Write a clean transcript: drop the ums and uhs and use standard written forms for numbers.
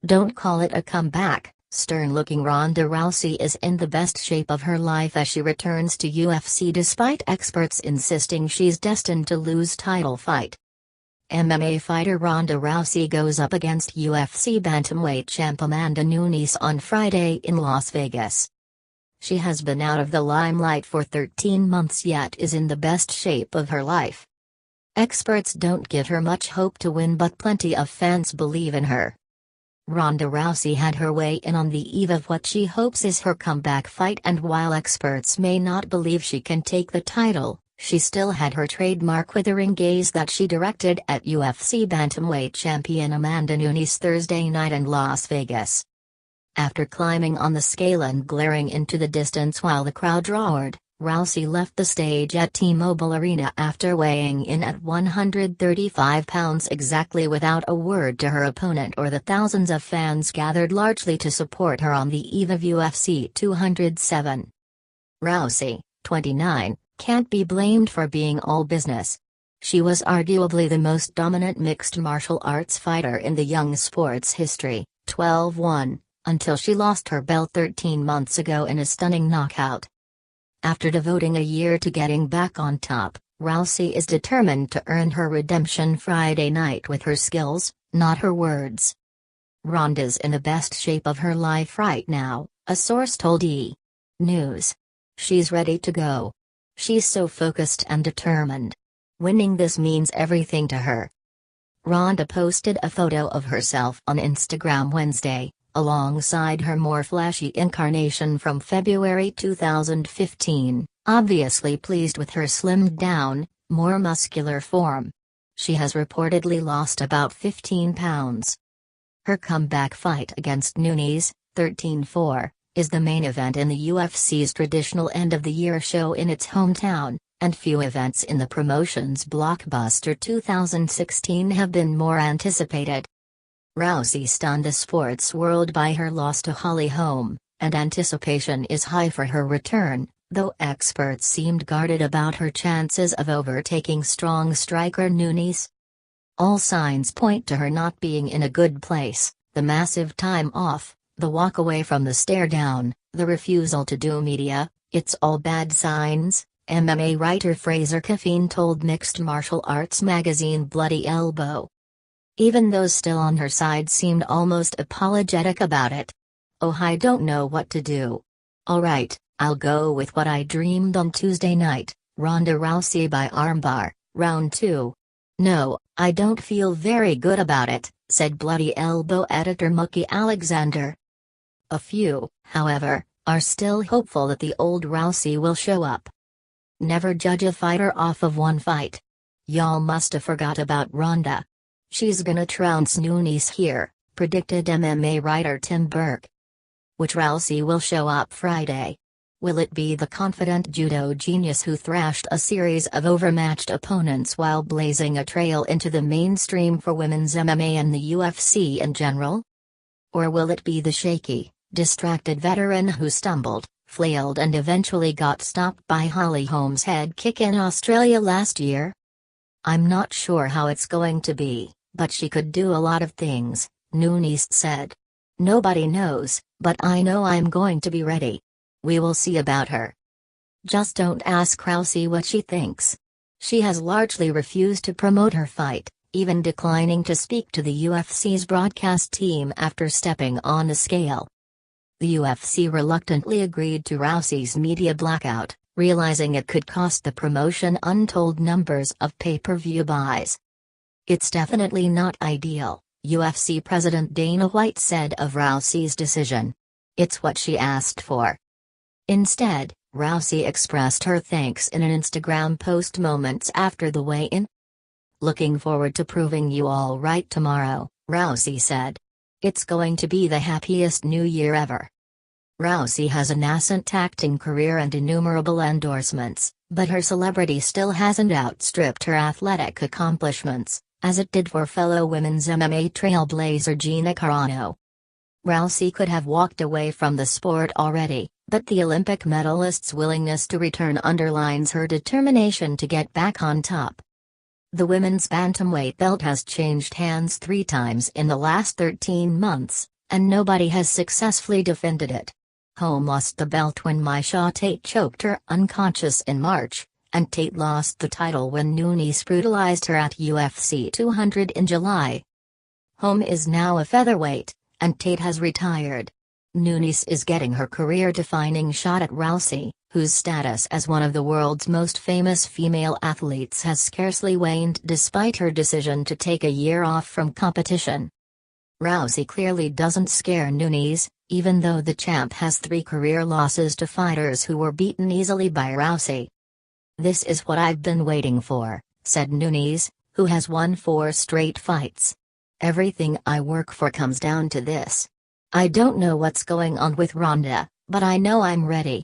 Don't call it a comeback. Stern-looking Ronda Rousey is in the best shape of her life as she returns to UFC despite experts insisting she's destined to lose title fight. MMA fighter Ronda Rousey goes up against UFC bantamweight champ Amanda Nunes on Friday in Las Vegas. She has been out of the limelight for 13 months yet is in the best shape of her life. Experts don't give her much hope to win, but plenty of fans believe in her. Ronda Rousey had her weigh in on the eve of what she hopes is her comeback fight, and while experts may not believe she can take the title, she still had her trademark withering gaze that she directed at UFC bantamweight champion Amanda Nunes Thursday night in Las Vegas. After climbing on the scale and glaring into the distance while the crowd roared, Rousey left the stage at T-Mobile Arena after weighing in at 135 pounds exactly without a word to her opponent or the thousands of fans gathered largely to support her on the eve of UFC 207. Rousey, 29, can't be blamed for being all business. She was arguably the most dominant mixed martial arts fighter in the young sport's history, 12-1, until she lost her belt 13 months ago in a stunning knockout. After devoting a year to getting back on top, Rousey is determined to earn her redemption Friday night with her skills, not her words. Ronda's in the best shape of her life right now, a source told E! News. She's ready to go. She's so focused and determined. Winning this means everything to her. Ronda posted a photo of herself on Instagram Wednesday, alongside her more flashy incarnation from February 2015, obviously pleased with her slimmed down, more muscular form. She has reportedly lost about 15 pounds. Her comeback fight against Nunes, 13-4, is the main event in the UFC's traditional end-of-the-year show in its hometown, and few events in the promotion's blockbuster 2016 have been more anticipated. Rousey stunned the sports world by her loss to Holly Holm, and anticipation is high for her return, though experts seemed guarded about her chances of overtaking strong striker Nunes. All signs point to her not being in a good place: the massive time off, the walk away from the stare down, the refusal to do media. It's all bad signs, MMA writer Fraser Caffeine told mixed martial arts magazine Bloody Elbow. Even those still on her side seemed almost apologetic about it. "Oh, I don't know what to do. Alright, I'll go with what I dreamed on Tuesday night, Ronda Rousey by armbar, round 2. No, I don't feel very good about it," said Bloody Elbow editor Mookie Alexander. A few, however, are still hopeful that the old Rousey will show up. Never judge a fighter off of one fight. Y'all musta forgot about Ronda. She's gonna trounce Nunes here, predicted MMA writer Tim Burke. Which Rousey will show up Friday? Will it be the confident judo genius who thrashed a series of overmatched opponents while blazing a trail into the mainstream for women's MMA and the UFC in general? Or will it be the shaky, distracted veteran who stumbled, flailed and eventually got stopped by Holly Holm's head kick in Australia last year? "I'm not sure how it's going to be, but she could do a lot of things," Nunes said. "Nobody knows, but I know I'm going to be ready. We will see about her. Just don't ask Rousey what she thinks." She has largely refused to promote her fight, even declining to speak to the UFC's broadcast team after stepping on the scale. The UFC reluctantly agreed to Rousey's media blackout, realizing it could cost the promotion untold numbers of pay-per-view buys. "It's definitely not ideal," UFC President Dana White said of Rousey's decision. "It's what she asked for." Instead, Rousey expressed her thanks in an Instagram post moments after the weigh-in. "Looking forward to proving you all right tomorrow," Rousey said. "It's going to be the happiest new year ever." Rousey has a nascent acting career and innumerable endorsements, but her celebrity still hasn't outstripped her athletic accomplishments, as it did for fellow women's MMA trailblazer Gina Carano. Rousey could have walked away from the sport already, but the Olympic medalist's willingness to return underlines her determination to get back on top. The women's bantamweight belt has changed hands 3 times in the last 13 months, and nobody has successfully defended it. Holm lost the belt when Miesha Tate choked her unconscious in March, and Tate lost the title when Nunes brutalized her at UFC 200 in July. Holm is now a featherweight, and Tate has retired. Nunes is getting her career-defining shot at Rousey, whose status as one of the world's most famous female athletes has scarcely waned despite her decision to take a year off from competition. Rousey clearly doesn't scare Nunes, even though the champ has 3 career losses to fighters who were beaten easily by Rousey. "This is what I've been waiting for," said Nunes, who has won 4 straight fights. "Everything I work for comes down to this. I don't know what's going on with Ronda, but I know I'm ready."